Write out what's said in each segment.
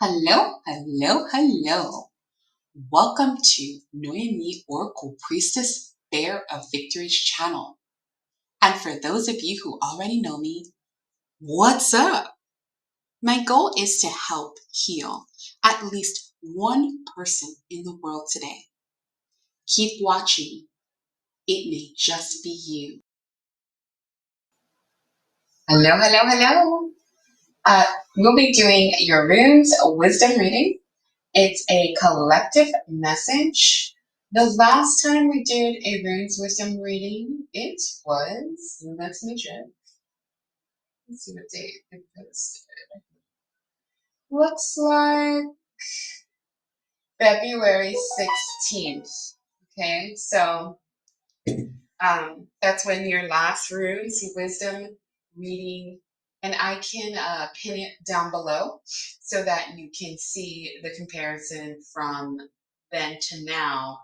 Hello, hello, hello. Welcome to Noemi Oracle Priestess Bear of Victory's channel. And for those of you who already know me, what's up? My goal is to help heal at least one person in the world today. Keep watching. It may just be you. Hello, hello, hello. We'll be doing your runes wisdom reading. It's a collective message. The last time we did a runes wisdom reading, it was, let's me check. Let's see what date it posted. Looks like February 16th. Okay, so that's when your last runes wisdom reading, and I can pin it down below so that you can see the comparison from then to now,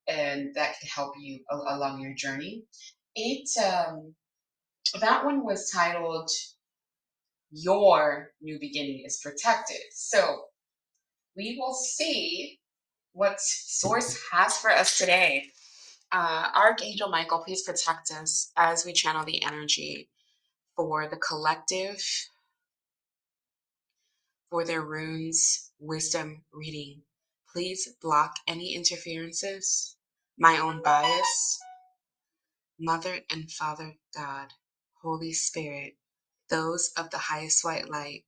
and that can help you along your journey. It that one was titled "Your New Beginning is Protected." So we will see what Source has for us today. Archangel Michael, please protect us as we channel the energy for the collective, for their runes wisdom reading. Please block any interferences, my own bias, Mother and Father God, Holy Spirit, those of the highest white light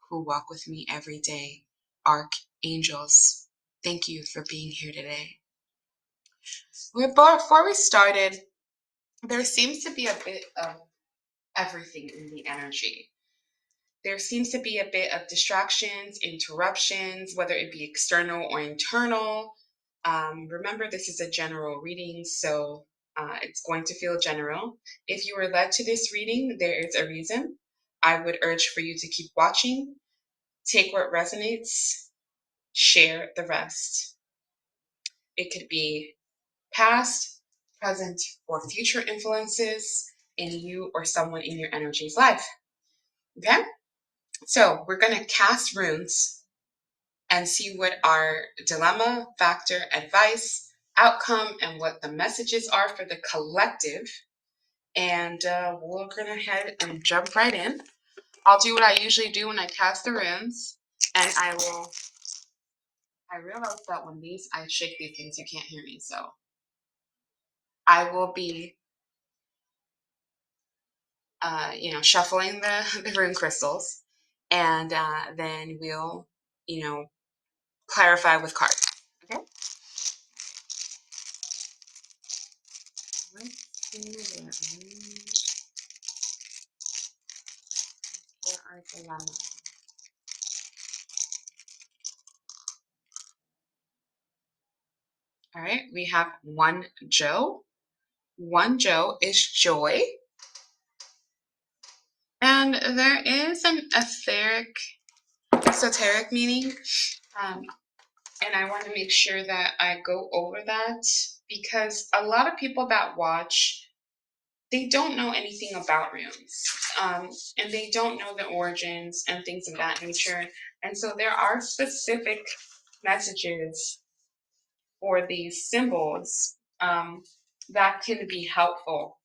who walk with me every day, archangels. Thank you for being here today. Before we started, there seems to be a bit of everything in the energy. There seems to be a bit of distractions, interruptions, whether it be external or internal. Remember, this is a general reading, so it's going to feel general. If you were led to this reading, there is a reason. I would urge for you to keep watching, take what resonates, share the rest. It could be past, present, or future influences in you or someone in your energy's life. Okay? So we're going to cast runes and see what our dilemma, factor, advice, outcome, and what the messages are for the collective. And we're going to head and jump right in. I'll do what I usually do when I cast the runes, and I realize that when I shake these things, you can't hear me, so I will be shuffling the rune crystals, and then we'll, clarify with cards. Okay. Let's see where are dilemmas. All right, we have one Joe. One Joe is joy. And there is an esoteric meaning. And I want to make sure that I go over that because a lot of people that watch, they don't know anything about runes. And they don't know the origins and things of that nature. And so there are specific messages for these symbols that can be helpful.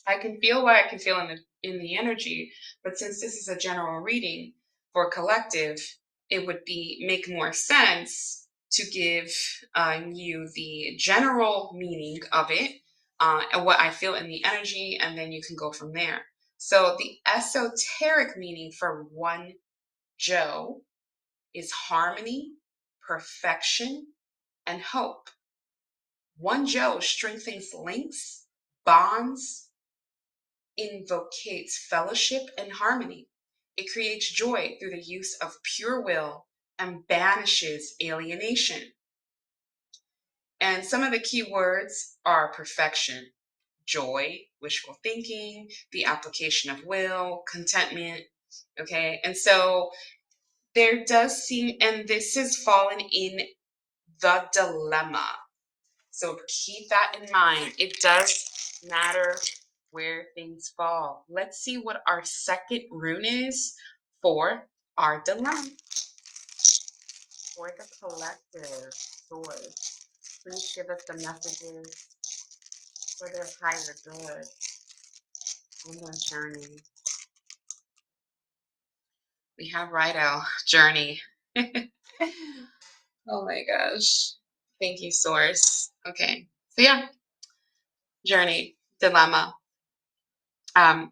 I can feel what I can feel in the energy, but since this is a general reading for collective, it would make more sense to give you the general meaning of it and what I feel in the energy, and then you can go from there. So the esoteric meaning for one Joe is harmony, perfection, and hope. One Joe strengthens links, bonds, invocates fellowship and harmony. It creates joy through the use of pure will and banishes alienation. And some of the key words are perfection, joy, wishful thinking, the application of will, contentment. Okay, and so there does seem, and this has fallen in the dilemma. So keep that in mind. It does matter where things fall. Let's see what our second rune is for our dilemma. For the collective source, please give us the messages for their higher good on their journey. We have Rido, journey. Oh my gosh. Thank you, source. Okay. So yeah, journey, dilemma. Rido.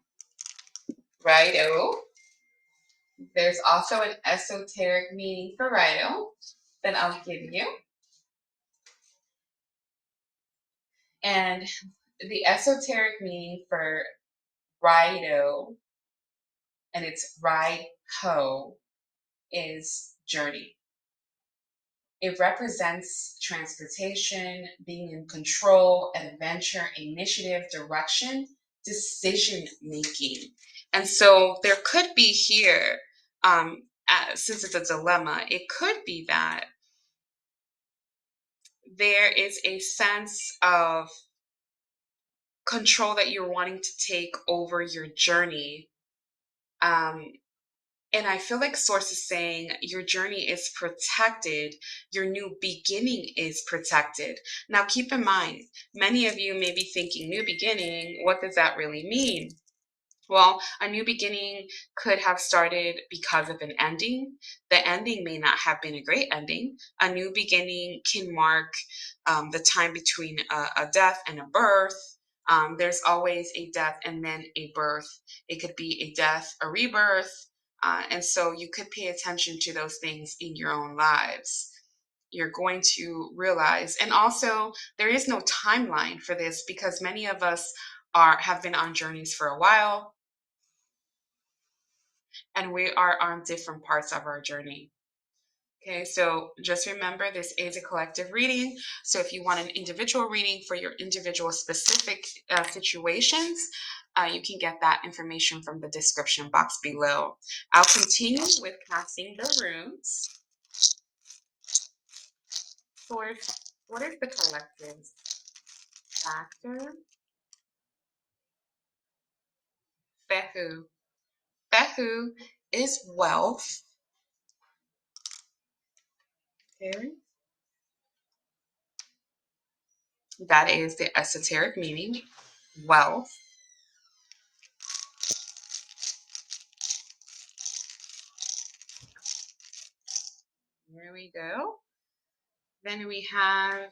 There's also an esoteric meaning for Rido that I'll give you. And the esoteric meaning for Rido, and it's ride ho, is journey. It represents transportation, being in control, adventure, initiative, direction, decision making. And so there could be here, since it's a dilemma, it could be that there is a sense of control that you're wanting to take over your journey. And I feel like Source is saying your journey is protected, your new beginning is protected. Now, keep in mind, many of you may be thinking, new beginning, what does that really mean? Well, a new beginning could have started because of an ending. The ending may not have been a great ending. A new beginning can mark the time between a death and a birth. There's always a death and then a birth. It could be a death, a rebirth. And so you could pay attention to those things in your own lives. You're going to realize, and also there is no timeline for this because many of us have been on journeys for a while, and we are on different parts of our journey. Okay, so just remember this is a collective reading. So if you want an individual reading for your individual specific situations, you can get that information from the description box below. I'll continue with casting the runes. Source, what is the collective factor? Fehu. Fehu is wealth. Okay. That is the esoteric meaning, wealth. There we go. Then we have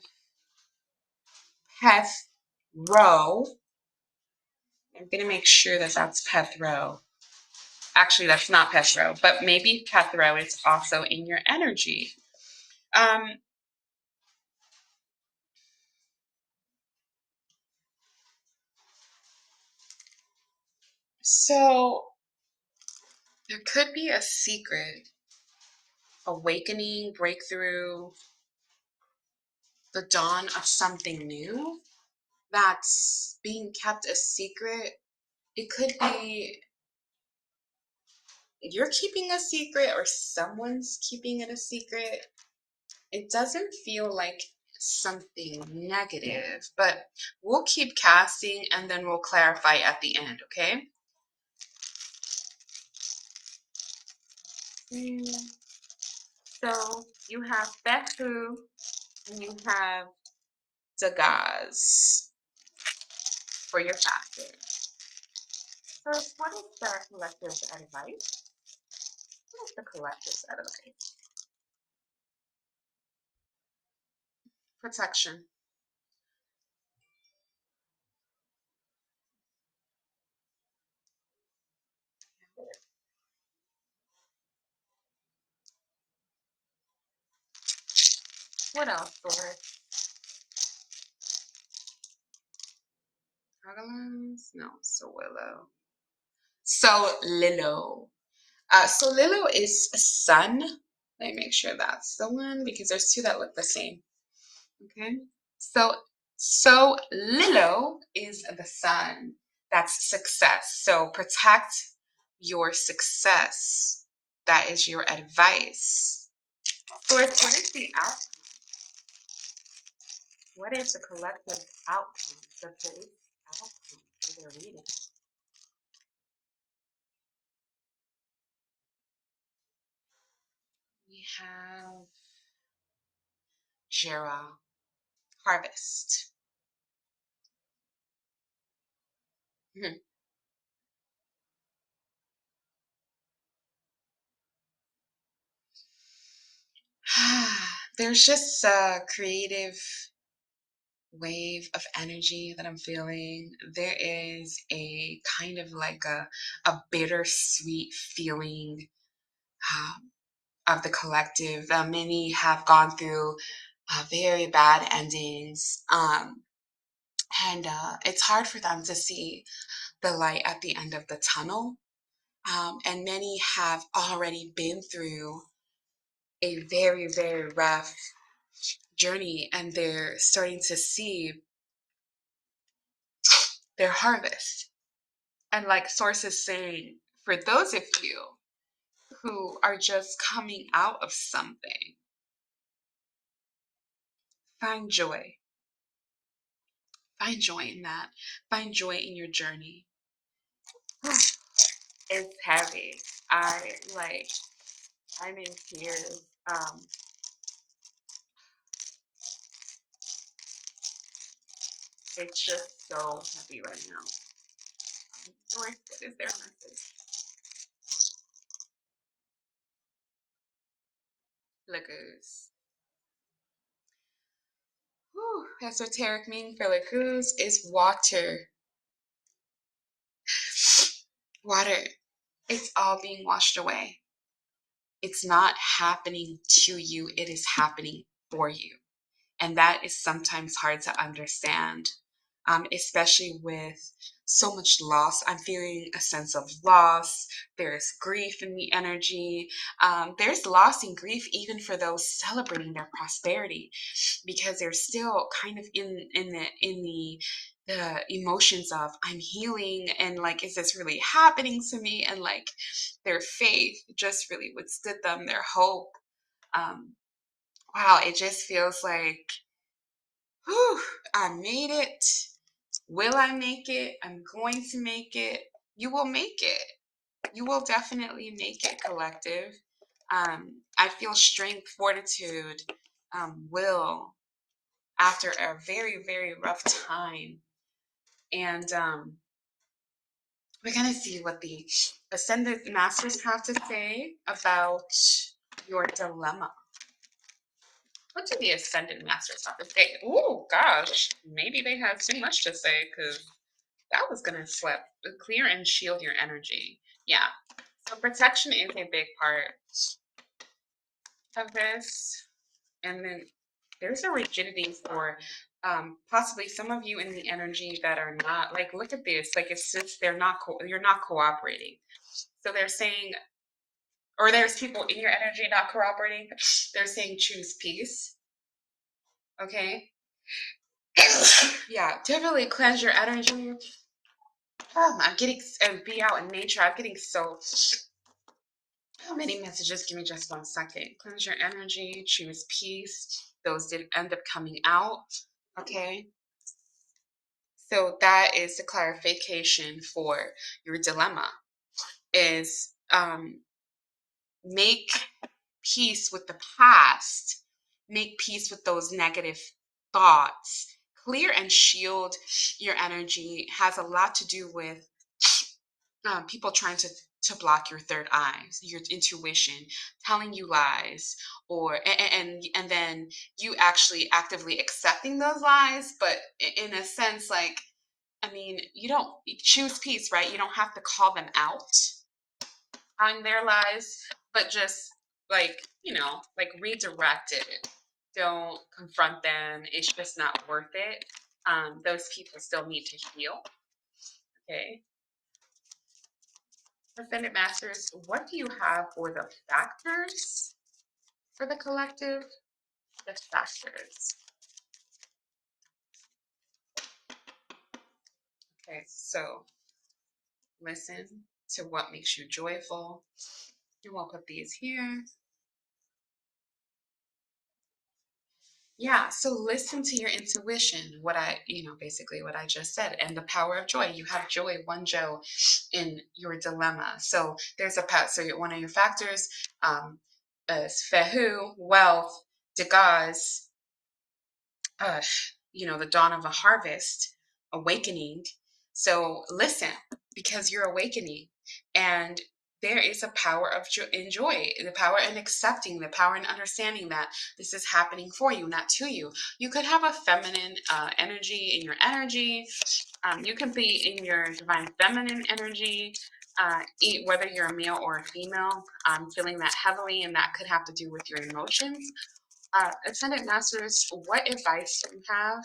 Peth Row. I'm going to make sure that that's Peth Row. Actually, that's not Peth Row, but maybe Peth Row is also in your energy. So there could be a secret, awakening, breakthrough, the dawn of something new that's being kept a secret. It could be you're keeping a secret or someone's keeping it a secret. It doesn't feel like something negative, but we'll keep casting and then we'll clarify at the end, okay? So you have Behu and you have Dagaz for your factor. First, what is the collective's advice? What is the collective's advice? Protection. What else, Lord? Hagalans? No, Willow. So Lilo. So Lilo is a sun. Let me make sure that's the one because there's two that look the same. Okay. So Lilo is the sun. That's success. So protect your success. That is your advice. So what is the outcome? What is the collective outcome? The today's outcome for their reading? We have Jera, harvest. Mhm. There's just a creative wave of energy that I'm feeling. There is a kind of like a bittersweet feeling um, of the collective. Many have gone through very bad endings, and it's hard for them to see the light at the end of the tunnel. And many have already been through a very, very rough journey, and they're starting to see their harvest. And like sources saying, for those of you who are just coming out of something, find joy. Find joy in that. Find joy in your journey. It's heavy. I like, I'm in tears. It's just so heavy right now. What is their message? Lagoos. Whew. Esoteric meaning for lagoos is water. Water. It's all being washed away. It's not happening to you, it is happening for you. And that is sometimes hard to understand, especially with so much loss. I'm feeling a sense of loss. There's grief in the energy. There's loss and grief even for those celebrating their prosperity, because they're still kind of in the emotions of I'm healing, and like, is this really happening to me? And like, their faith just really withstood them, their hope. Um, wow, it just feels like, whew, I made it. Will I make it? I'm going to make it. You will make it. You will definitely make it, collective. I feel strength, fortitude, will after a very, very rough time. And we're going to see what the Ascended Masters have to say about your dilemma. What do the Ascended Masters have to say? Oh, gosh. Maybe they have too much to say, because that was going to slip. Clear and shield your energy. Yeah. So protection is a big part of this. And then there's a rigidity for possibly some of you in the energy that are not, like, look at this. Like, it's just, you're not cooperating. So they're saying, or there's people in your energy not cooperating. They're saying choose peace. Okay. Yeah, definitely cleanse your energy. I'm getting, and be out in nature. I'm getting so many messages. Give me just 1 second. Cleanse your energy, choose peace. Those did end up coming out. Okay. So that is the clarification for your dilemma, is make peace with the past, make peace with those negative thoughts. Clear and shield your energy has a lot to do with people trying to block your third eyes, your intuition, telling you lies, or and then you actually actively accepting those lies, but in a sense, like, I mean, you don't choose peace, right? You don't have to call them out on their lies, but just, like, like, redirect it. Don't confront them. It's just not worth it. Those people still need to heal. Okay. Ascended Masters, what do you have for the factors for the collective? The factors. Okay, so listen to what makes you joyful. And we'll put these here. Yeah, so listen to your intuition, what basically what I just said, and the power of joy. You have joy, one joy in your dilemma. So there's one of your factors is fehu, wealth, degaz, uh, the dawn of a harvest, awakening. So listen, because you're awakening, and there is a power of joy, the power in accepting, the power in understanding that this is happening for you, not to you. You could have a feminine energy in your energy. You can be in your divine feminine energy, whether you're a male or a female. Feeling that heavily, and that could have to do with your emotions. Ascendant Masters, what advice do you have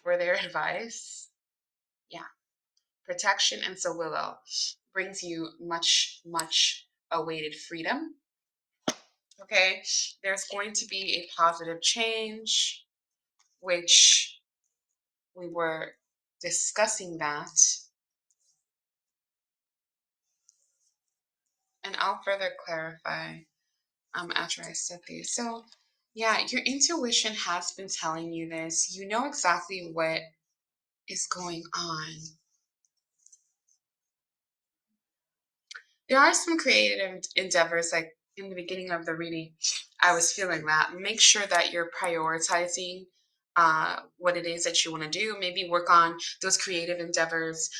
for their advice? Yeah, protection. And so Willow brings you much, much awaited freedom. Okay, there's going to be a positive change, which we were discussing that. And I'll further clarify after I said these. So, yeah, your intuition has been telling you this. You know exactly what is going on. There are some creative endeavors, like in the beginning of the reading, I was feeling that. Make sure that you're prioritizing what it is that you want to do. Maybe work on those creative endeavors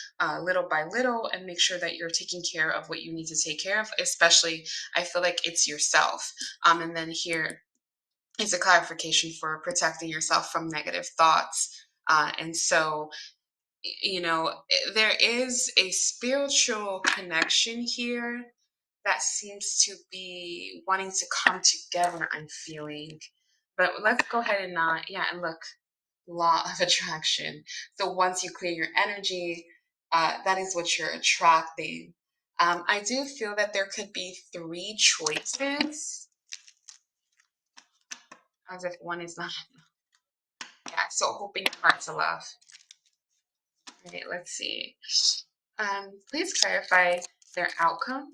little by little, and make sure that you're taking care of what you need to take care of. Especially, I feel like it's yourself. And then here is a clarification for protecting yourself from negative thoughts. And so, there is a spiritual connection here that seems to be wanting to come together, I'm feeling. But let's go ahead and yeah, and look, law of attraction. So once you clear your energy, that is what you're attracting. I do feel that there could be three choices, as if one is not. Yeah, so open your heart to love. Okay, let's see. Please clarify their outcome.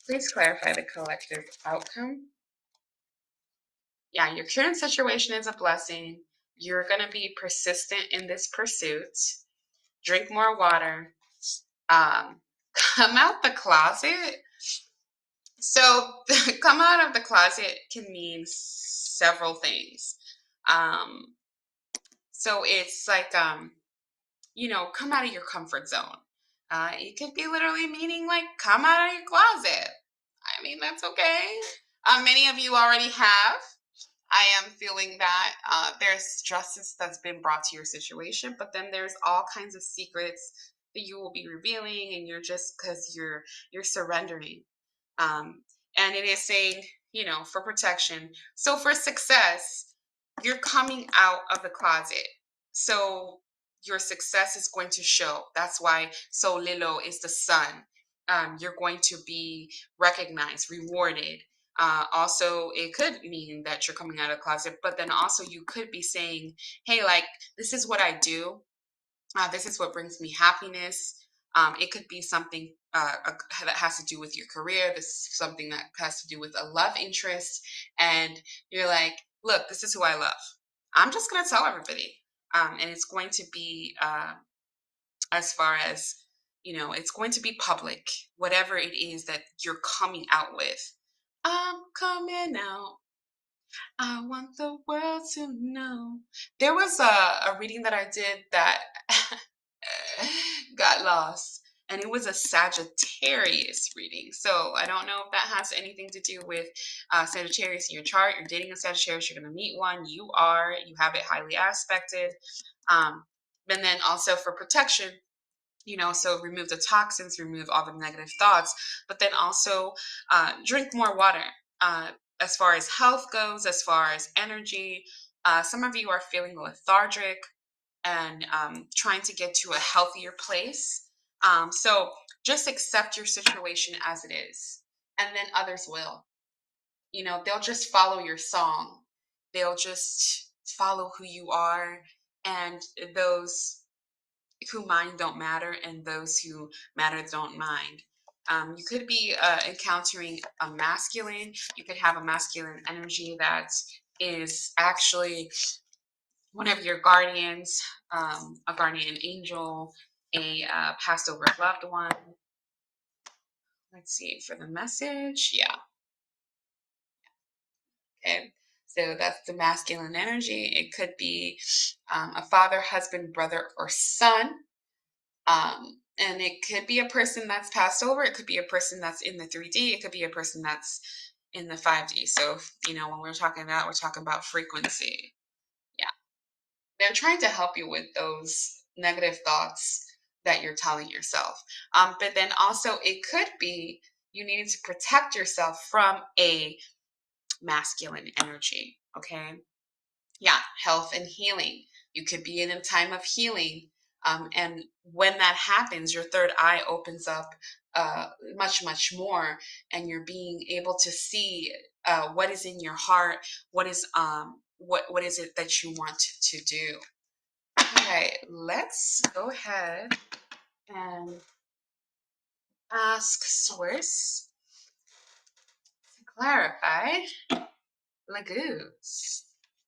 Please clarify the collective outcome. Yeah, your current situation is a blessing. You're going to be persistent in this pursuit. Drink more water. Um, come out the closet. So, come out of the closet can mean several things. Um, so it's like come out of your comfort zone. It could be literally meaning like come out of your closet. I mean, that's okay. Many of you already have. I am feeling that there's justice that's been brought to your situation, but then there's all kinds of secrets that you will be revealing, and you're just because you're surrendering. Um, and it is saying, for protection. So for success, you're coming out of the closet. So your success is going to show. That's why Solilo is the sun. You're going to be recognized, rewarded. Also, it could mean that you're coming out of the closet, but then also you could be saying, hey, like, this is what I do. This is what brings me happiness. It could be something that has to do with your career. This is something that has to do with a love interest. And you're like, look, this is who I love. I'm just going to tell everybody. And it's going to be, as far as, it's going to be public, whatever it is that you're coming out with. I'm coming out. I want the world to know. There was a reading that I did that got lost, and it was a Sagittarius reading. So I don't know if that has anything to do with Sagittarius in your chart. You're dating a Sagittarius, you're going to meet one. You have it highly aspected. And then also for protection, so remove the toxins, remove all the negative thoughts, but then also drink more water. As far as health goes, as far as energy, some of you are feeling lethargic and trying to get to a healthier place. So just accept your situation as it is, and then others will. They'll just follow your song. They'll just follow who you are, and those who mind don't matter, and those who matter don't mind. You could be encountering a masculine. You could have a masculine energy that is actually one of your guardians, a guardian angel, a passed over loved one. Let's see for the message. Yeah. Okay, so that's the masculine energy. It could be a father, husband, brother, or son. And it could be a person that's passed over. It could be a person that's in the 3D. It could be a person that's in the 5D. So, when we're talking about frequency. Yeah. They're trying to help you with those negative thoughts that you're telling yourself. But then also, it could be you needed to protect yourself from a masculine energy. Okay. Yeah, health and healing. You could be in a time of healing. And when that happens, your third eye opens up much, much more, and you're being able to see what is in your heart, what is it that you want to do. Okay, let's go ahead and ask Source to clarify Lagoos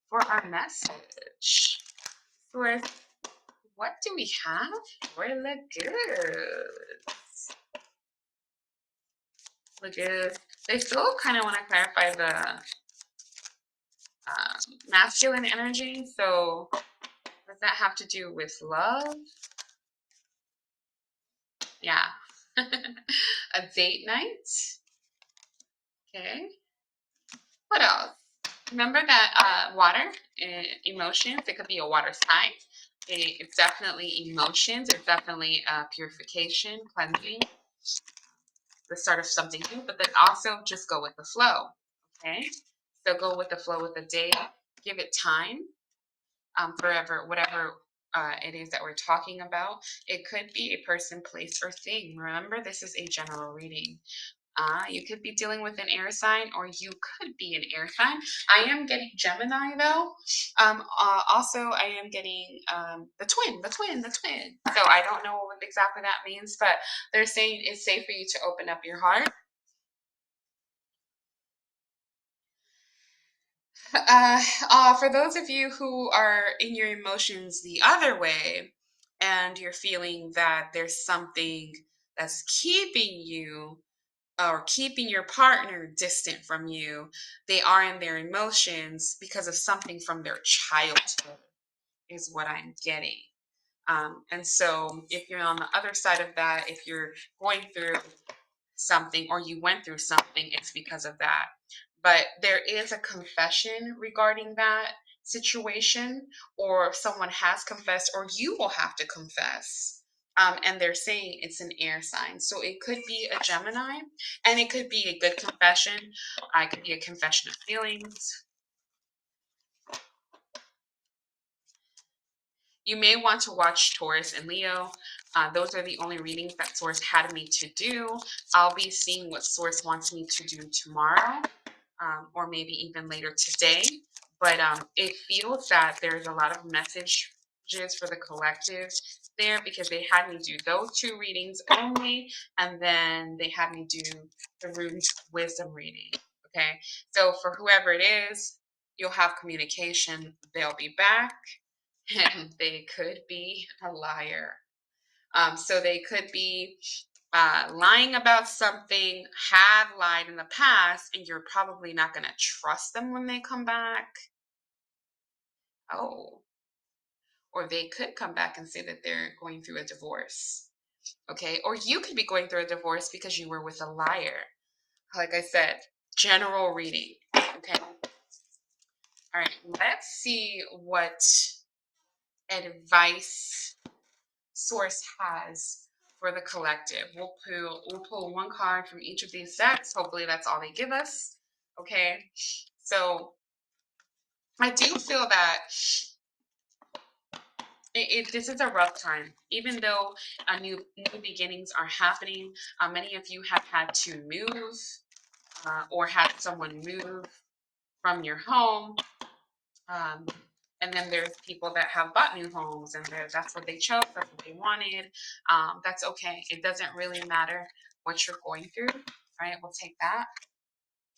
for our message. Source, what do we have for Lagoos? Lagoos. They still kind of want to clarify the masculine energy. So does that have to do with love? Yeah. A date night. Okay. What else? Remember that water, emotions, it could be a water sign. It's definitely emotions. It's definitely purification, cleansing, the start of something new, but then also just go with the flow. Okay. So go with the flow with the day. Give it time. Forever, whatever it is that we're talking about. It could be a person, place, or thing. Remember, this is a general reading. You could be dealing with an air sign, or you could be an air sign. I am getting Gemini, though. Also, I am getting the twin, the twin, the twin. So I don't know what exactly that means, but they're saying it's safe for you to open up your heart. For those of you who are in your emotions the other way, and you're feeling that there's something that's keeping you or keeping your partner distant from you, they are in their emotions because of something from their childhood, is what I'm getting. And so, if you're on the other side of that, if you're going through something or you went through something, it's because of that. But there is a confession regarding that situation, or someone has confessed, or you will have to confess. And they're saying it's an air sign. So it could be a Gemini, and it could be a good confession. It could be a confession of feelings. You may want to watch Taurus and Leo. Those are the only readings that Source had me to do. I'll be seeing what Source wants me to do tomorrow, or maybe even later today. But it feels that there's a lot of messages for the collective there, because they had me do those two readings only, and then they had me do the Runes Wisdom reading. Okay, so for whoever it is, you'll have communication. They'll be back. And they could be a liar. So they could be lying about something, have lied in the past, and you're probably not going to trust them when they come back. Oh, or they could come back and say that they're going through a divorce. Okay, or you could be going through a divorce because you were with a liar. Like I said, general reading. Okay. All right, let's see what advice Source has for the collective. We'll pull one card from each of these decks. Hopefully that's all they give us. Okay. So I do feel that this is a rough time. Even though new beginnings are happening, many of you have had to move, or had someone move from your home. Um, and then there's people that have bought new homes, and that's what they chose, that's what they wanted. That's okay. It doesn't really matter what you're going through. All right, we'll take that.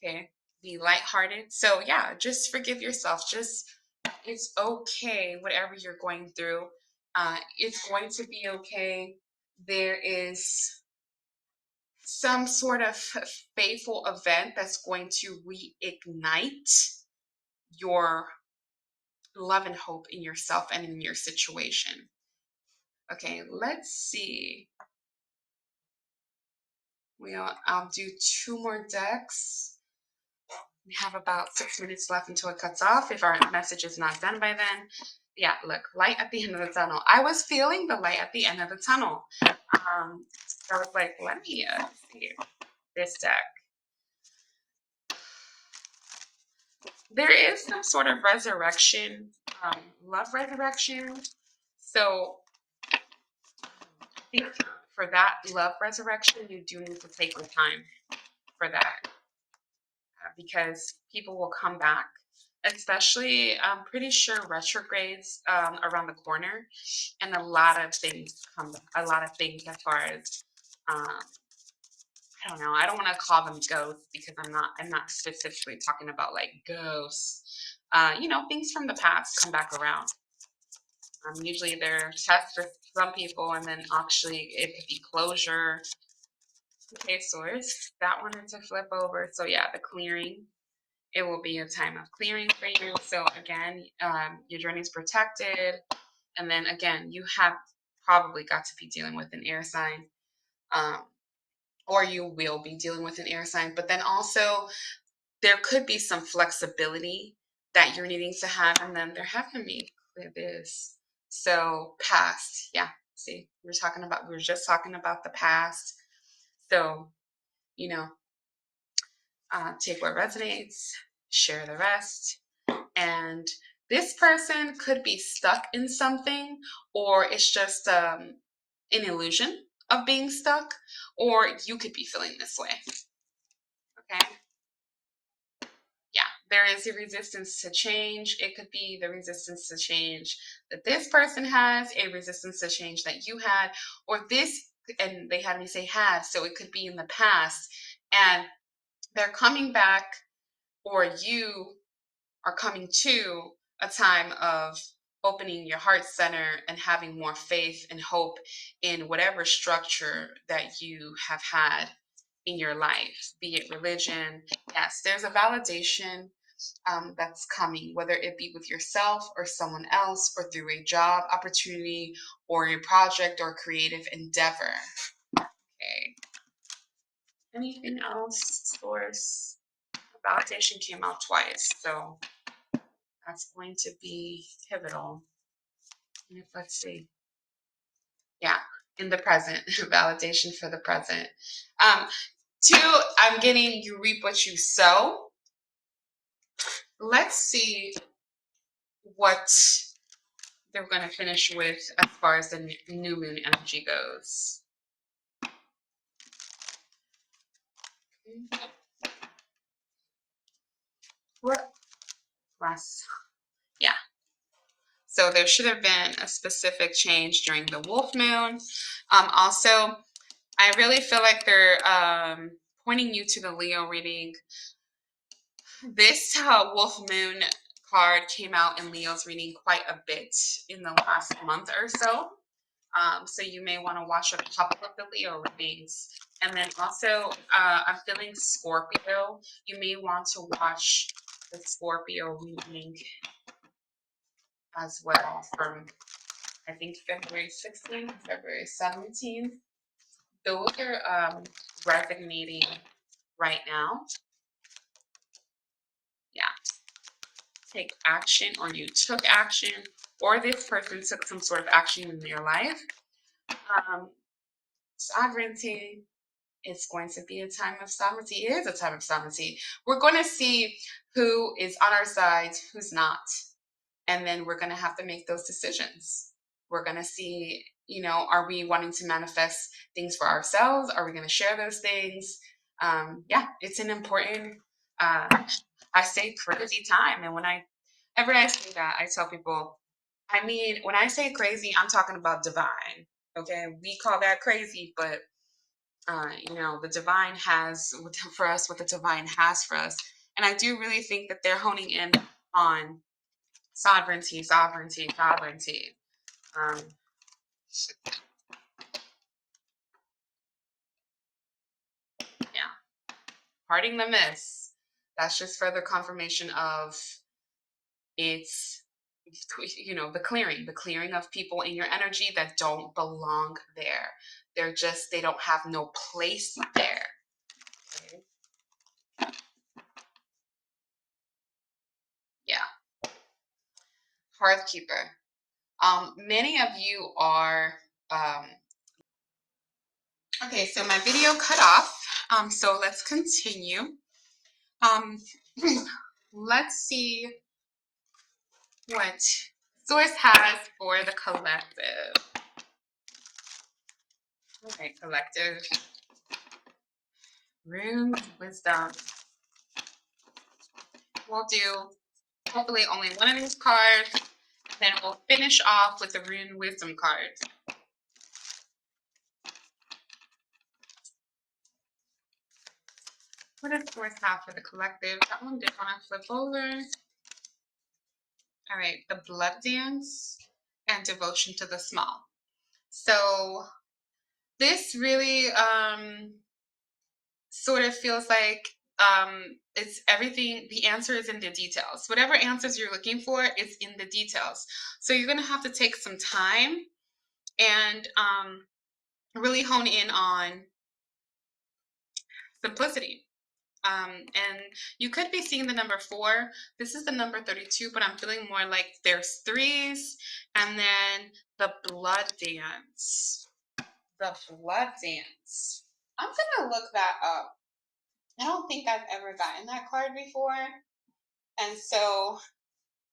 Okay, be lighthearted. So yeah, just forgive yourself. Just, it's okay, whatever you're going through. It's going to be okay. There is some sort of fateful event that's going to reignite your love and hope in yourself and in your situation. Okay, let's see. I'll do two more decks. We have about 6 minutes left until it cuts off if our message is not done by then. Yeah, look, light at the end of the tunnel. I was feeling the light at the end of the tunnel. So I was like, let me see this deck. There is some sort of resurrection, love resurrection. So I think for that love resurrection, you do need to take your time for that. Because people will come back, especially I'm pretty sure retrogrades around the corner, and a lot of things as far as I don't know. I don't want to call them ghosts because I'm not specifically talking about like ghosts. Things from the past come back around. Usually they're tests for some people, and then actually it could be closure. Okay, source. That wanted to flip over. So yeah, the clearing. It will be a time of clearing for you. So again, your journey is protected. And then again, you have probably got to be dealing with an air sign, um, or you will be dealing with an air sign. But then also, there could be some flexibility that you're needing to have. And then they're having me clear this. So past, yeah. See, we were just talking about the past. So, you know, take what resonates, share the rest. And this person could be stuck in something, or it's just an illusion of being stuck, or you could be feeling this way. Okay. Yeah, there is a resistance to change. It could be the resistance to change that this person has, a resistance to change that you had, or this, and they had me say had, so it could be in the past, and they're coming back, or you are coming to a time of opening your heart center and having more faith and hope in whatever structure that you have had in your life, be it religion. Yes, there's a validation that's coming, whether it be with yourself or someone else, or through a job opportunity or a project or creative endeavor. Okay. Anything else, source? Validation came out twice, so that's going to be pivotal. Let's see. Yeah, in the present, validation for the present. Two, I'm getting you reap what you sow. Let's see what they're going to finish with as far as the new moon energy goes. What last? Yeah. So there should have been a specific change during the wolf moon. Also, I really feel like they're pointing you to the Leo reading. This wolf moon card came out in Leo's reading quite a bit in the last month or so. So you may want to watch a couple of the Leo readings. And then also, I'm feeling Scorpio. You may want to watch the Scorpio reading as well from, I think, February 16th, February 17th. Those are resonating right now. Yeah. Take action, or you took action, or this person took some sort of action in their life. Sovereignty. It's going to be a time of sovereignty. It is a time of sovereignty. We're going to see who is on our side, who's not. And then we're going to have to make those decisions. We're going to see, are we wanting to manifest things for ourselves? Are we going to share those things? Yeah, it's an important, I say crazy time. And whenever I say that, I tell people, I mean, when I say crazy, I'm talking about divine. Okay, we call that crazy, but the divine has for us what the divine has for us. And I do really think that they're honing in on sovereignty, sovereignty, sovereignty. Yeah, parting the myths. That's just further confirmation of It's, the clearing of people in your energy that don't belong there. They don't have no place there. Okay. Yeah. Hearthkeeper. Many of you are, okay, so my video cut off. So let's continue. Um, let's see what Source has for the collective. Okay, collective. Runes, wisdom. We'll do hopefully only one of these cards. Then we'll finish off with the rune wisdom card. What does Source have for the collective? That one did want to flip over. All right, the blood dance and devotion to the small. So this really sort of feels like it's everything. The answer is in the details. Whatever answers you're looking for is in the details. So you're going to have to take some time and really hone in on simplicity. And you could be seeing the number 4. This is the number 32, but I'm feeling more like there's 3s, and then the blood dance. The blood dance. I'm gonna look that up. I don't think I've ever gotten that card before, and so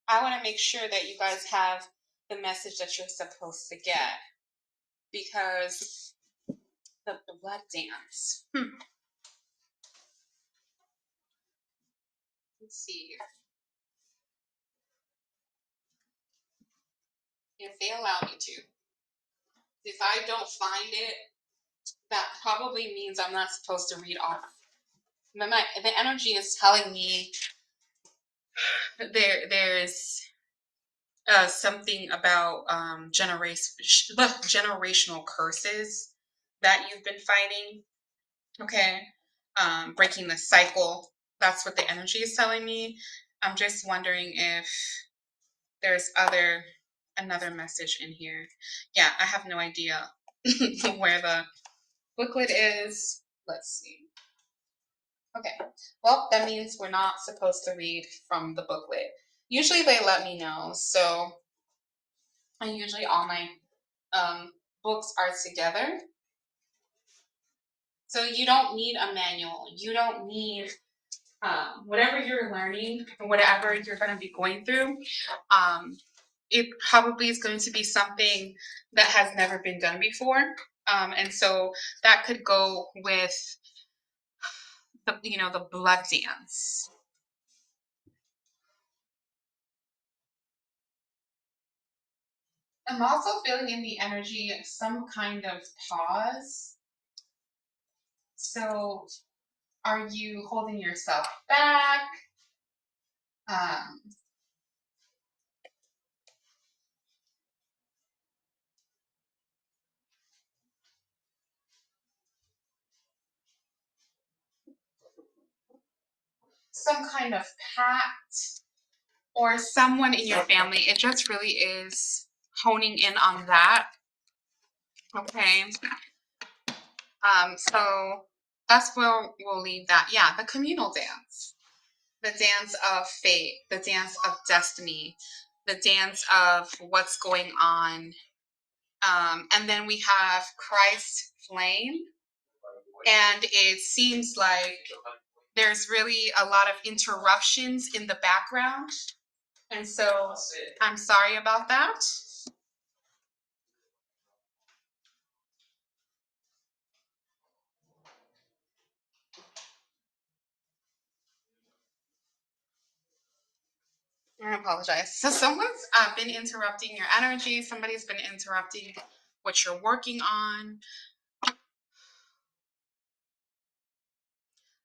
I want to make sure that you guys have the message that you're supposed to get, because the blood dance. Let's see if they allow me to. If I don't find it, that probably means I'm not supposed to read off. The energy is telling me there's something about generational curses that you've been fighting. Okay, breaking the cycle. That's what the energy is telling me. I'm just wondering if there's another message in here. Yeah, I have no idea where the booklet is. Let's see. Okay, well, that means we're not supposed to read from the booklet. Usually they let me know, so usually all my books are together. So you don't need a manual. You don't need whatever you're learning, whatever you're going to be going through. It probably is going to be something that has never been done before. And so that could go with the blood dance. I'm also feeling in the energy some kind of pause. So are you holding yourself back? Um, some kind of pact, or someone in your family. It just really is honing in on that. Okay. So that's where we'll leave that. Yeah, the communal dance. The dance of fate, the dance of destiny, the dance of what's going on. And then we have Christ's flame. And it seems like there's really a lot of interruptions in the background. And so I'm sorry about that. I apologize. So someone's been interrupting your energy. Somebody's been interrupting what you're working on.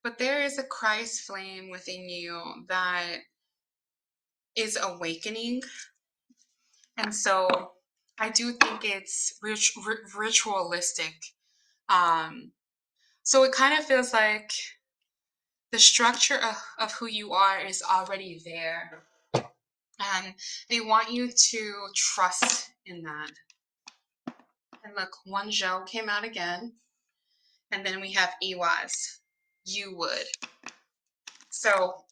But there is a Christ flame within you that is awakening. And so I do think it's ritualistic. So it kind of feels like the structure of who you are is already there. And they want you to trust in that. And look, one Zhou came out again. And then we have Iwas. You would. So,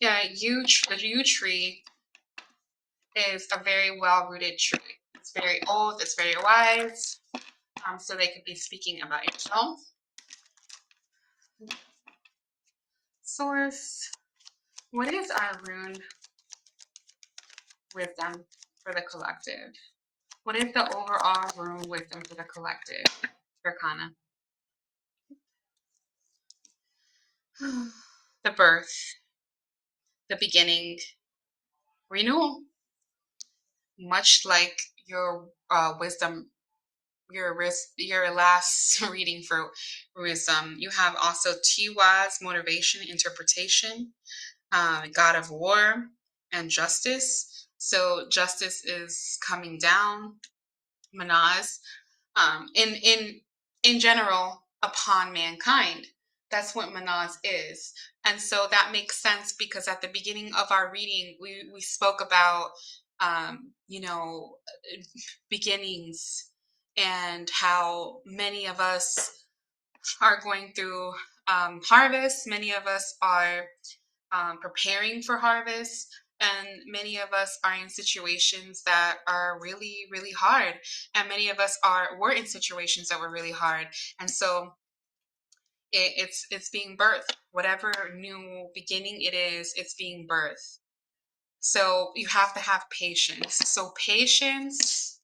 yeah, the yew tree is a very well-rooted tree. It's very old. It's very wise. So they could be speaking about yourself. Source. What is our rune wisdom for the collective? What is the overall rune wisdom for the collective? Arcana. The birth, the beginning, renewal. Much like your wisdom, your last reading for wisdom, you have also Tiwa's motivation, interpretation, God of war, and justice. So justice is coming down, Manaz, in general upon mankind. That's what Manaz is. And so that makes sense because at the beginning of our reading, we spoke about, you know, beginnings and how many of us are going through harvest. Many of us are preparing for harvest. And many of us are in situations that are really, really hard. And many of us were in situations that were really hard. And so it's being birthed. Whatever new beginning it is, it's being birthed. So you have to have patience. So patience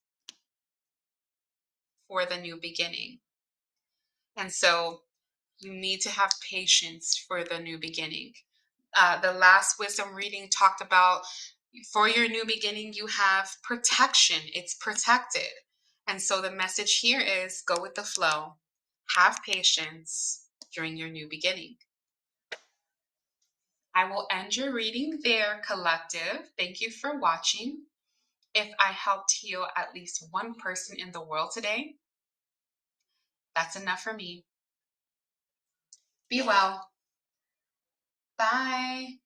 for the new beginning. And so you need to have patience for the new beginning. The last wisdom reading talked about for your new beginning, you have protection. It's protected. And so the message here is go with the flow. Have patience during your new beginning. I will end your reading there, collective. Thank you for watching. If I helped heal at least one person in the world today, that's enough for me. Be well. Bye.